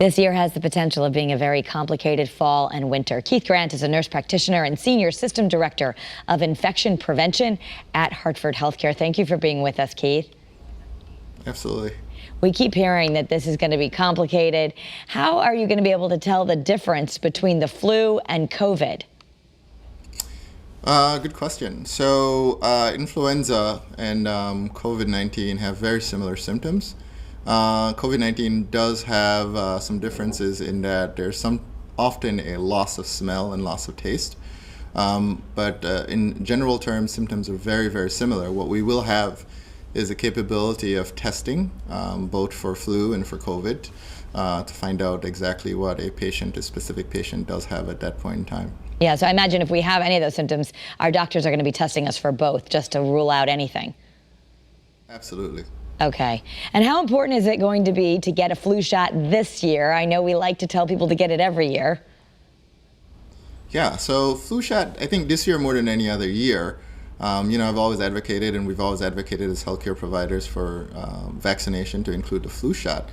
This year has the potential of being a very complicated fall and winter. Keith Grant is a nurse practitioner and senior system director of infection prevention at Hartford Healthcare. Thank you for being with us, Keith. Absolutely. We keep hearing that this is going to be complicated. How are you going to be able to tell the difference between the flu and COVID? Good question. So influenza and COVID-19 have very similar symptoms. COVID-19 does have some differences in that there's often a loss of smell and loss of taste. But in general terms, symptoms are very, very similar. What we will have is a capability of testing, both for flu and for COVID, to find out exactly what a specific patient does have at that point in time. Yeah, so I imagine if we have any of those symptoms, our doctors are going to be testing us for both just to rule out anything. Absolutely. Okay. And how important is it going to be to get a flu shot this year? I know we like to tell people to get it every year. Yeah, so flu shot, I think this year more than any other year, I've always advocated, and we've always advocated as healthcare providers for vaccination to include the flu shot.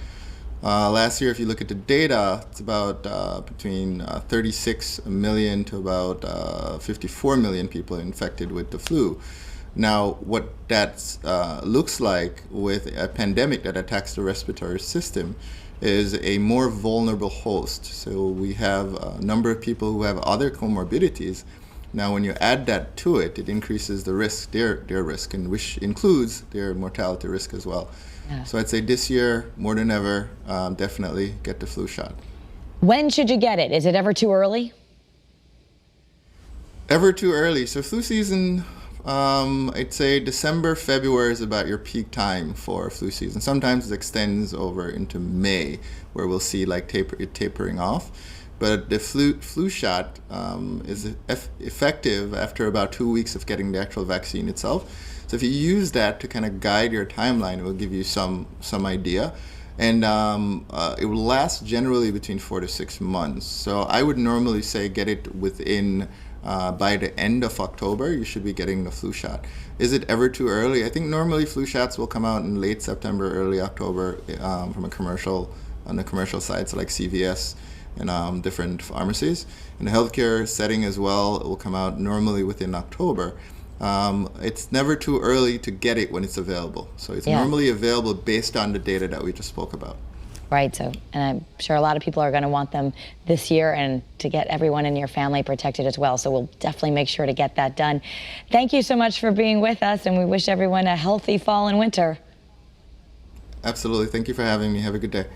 Last year, if you look at the data, it's about between 36 million to about 54 million people infected with the flu. Now, what that looks like with a pandemic that attacks the respiratory system is a more vulnerable host. So we have a number of people who have other comorbidities. Now, when you add that to it, it increases the risk, their risk, and which includes their mortality risk as well. Yeah. So I'd say this year, more than ever, definitely get the flu shot. When should you get it? Is it ever too early? Ever too early. So flu season, I'd say December, February is about your peak time for flu season. Sometimes it extends over into May, where we'll see like it tapering off. But the flu shot is effective after about 2 weeks of getting the actual vaccine itself. So if you use that to kind of guide your timeline, it will give you some idea. And it will last generally between 4 to 6 months. So I would normally say get it within, by the end of October, you should be getting the flu shot. Is it ever too early? I think normally flu shots will come out in late September, early October from on the commercial side, so like CVS and different pharmacies. In the healthcare setting as well, it will come out normally within October. It's never too early to get it when it's available. So it's normally available based on the data that we just spoke about. Right. So, and I'm sure a lot of people are going to want them this year and to get everyone in your family protected as well. So we'll definitely make sure to get that done. Thank you so much for being with us, and we wish everyone a healthy fall and winter. Absolutely. Thank you for having me. Have a good day.